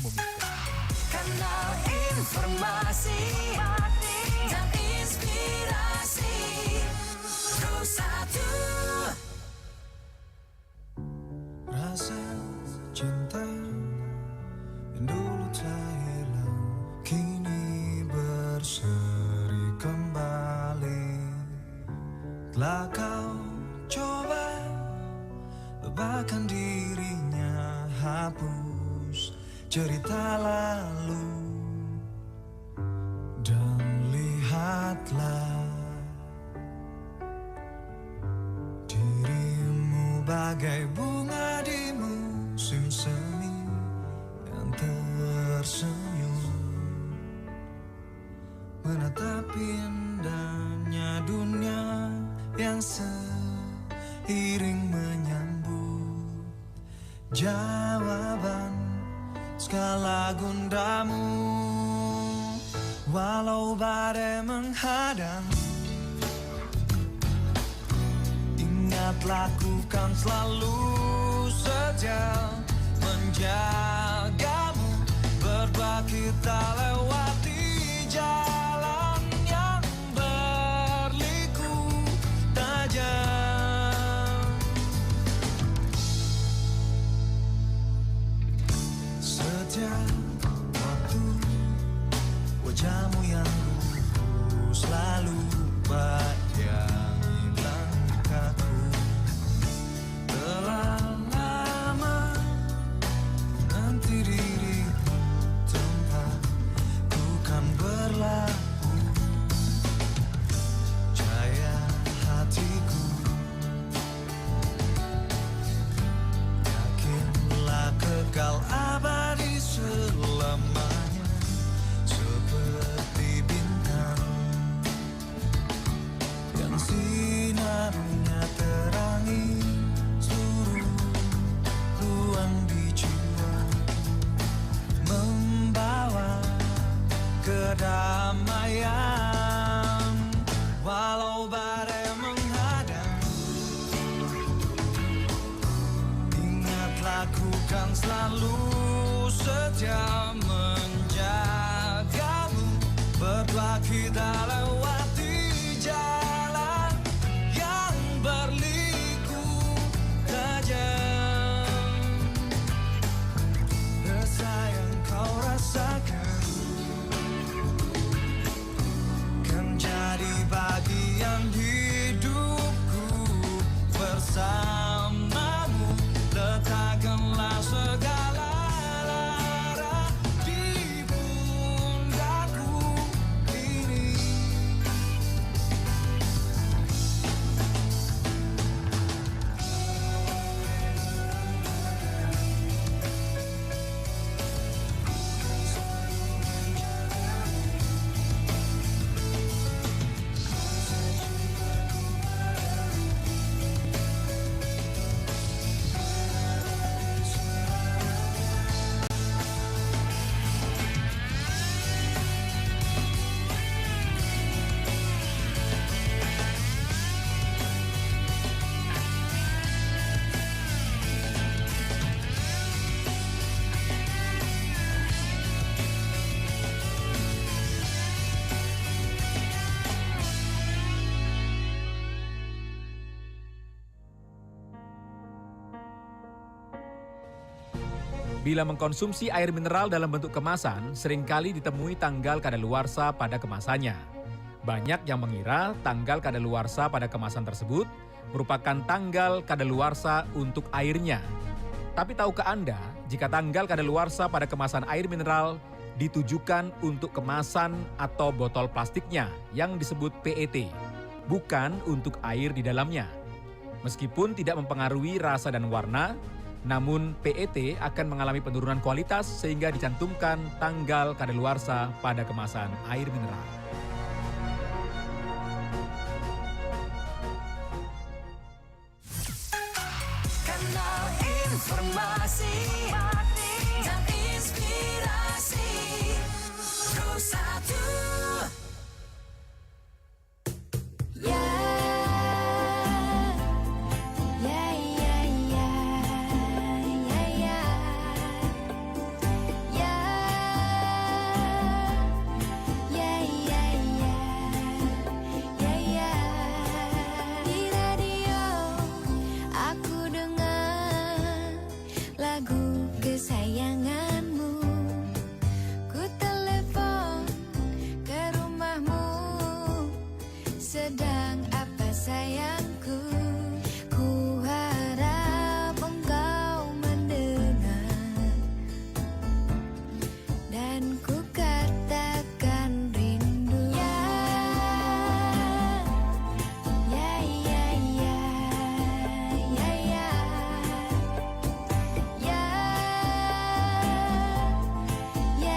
Kanal informasi dan inspirasi Pro 1.
Rasa cinta yang dulu tak hilang kini berseri kembali. Telah kau coba lupakan dirinya, hapus cerita lalu dan lihatlah dirimu bagai bunga di musim semi yang tersenyum menatap indahnya dunia yang seiring menyambut jawaban segala gundamu. Walau badai menghadang, ingat lakukan selalu setia menjagamu. Berdua kita lewati jalan yang berliku tajam. Setiap waktu wajahmu yang
Bila mengkonsumsi air mineral dalam bentuk kemasan, seringkali ditemui tanggal kadaluarsa pada kemasannya. Banyak yang mengira tanggal kadaluarsa pada kemasan tersebut merupakan tanggal kadaluarsa untuk airnya. Tapi tahukah Anda jika tanggal kadaluarsa pada kemasan air mineral ditujukan untuk kemasan atau botol plastiknya yang disebut PET, bukan untuk air di dalamnya. Meskipun tidak mempengaruhi rasa dan warna, namun PET akan mengalami penurunan kualitas sehingga dicantumkan tanggal kadaluarsa pada kemasan air mineral.
Kanal informasi dan inspirasi Pro 1.
Ya, ya, ya, ya, ya, ya, ya, ya, ya, ya, ya. Di radio aku dengar lagu kesayanganmu. Ku telepon ke rumahmu. Sedang apa sayangku? Ku harap engkau mendengar. Dan ku katakan rindu. Ya, ya, ya, ya, ya, ya, ya, ya, ya, ya,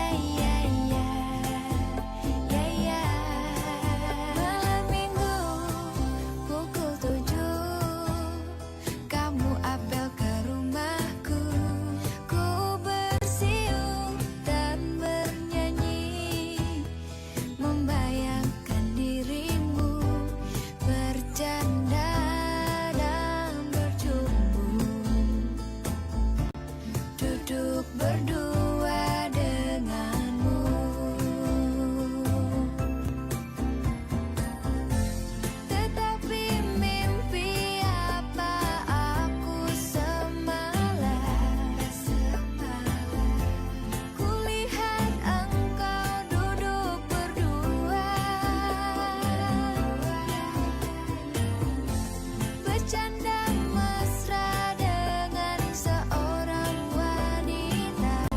ya, ya. Malam minggu pukul 7 kamu apel ke rumahku. Ku bersiul dan bernyanyi, membayangkan dirimu bercanda dan bercumbu, duduk berdua denganmu. Tetapi mimpi apa aku semalam? Kulihat engkau duduk berdua, bercanda mesra dengan seorang wanita.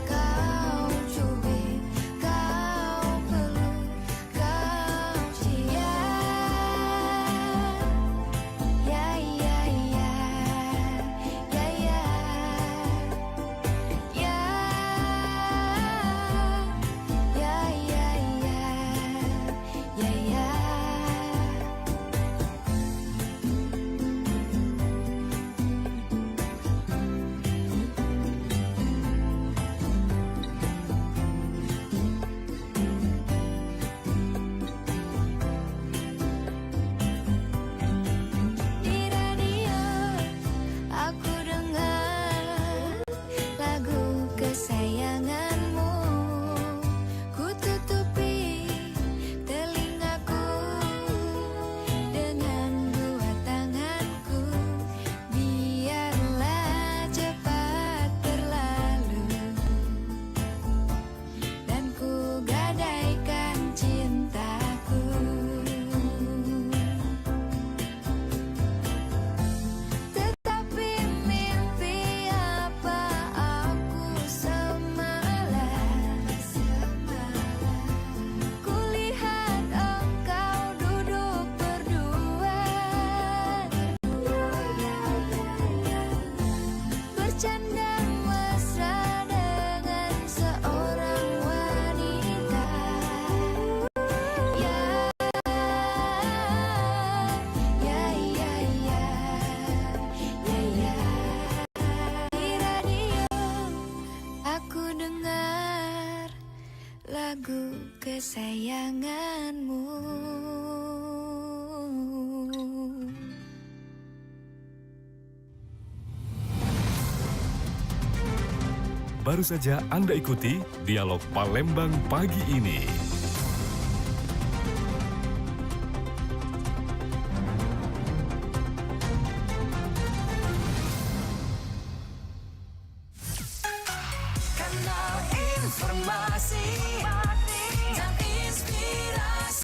Kau cubit, kau peluk, kau cium. Ya, ya, ya, ya, ya, ya, ya, ya, ya, ya. Di radio aku dengar lagu kesayanganmu. Ku tutupi telingaku dengan dua tanganku. Biarlah cepat berlalu dan ku gadaikan cintaku. Tetapi mimpi apa aku semalam? Kulihat engkau duduk berdua, bercanda mesra dengan seorang wanita. Ya, ya, ya, ya, ya, ya. Di radio aku dengar lagu kesayanganmu.
Baru saja Anda ikuti Dialog Palembang pagi ini.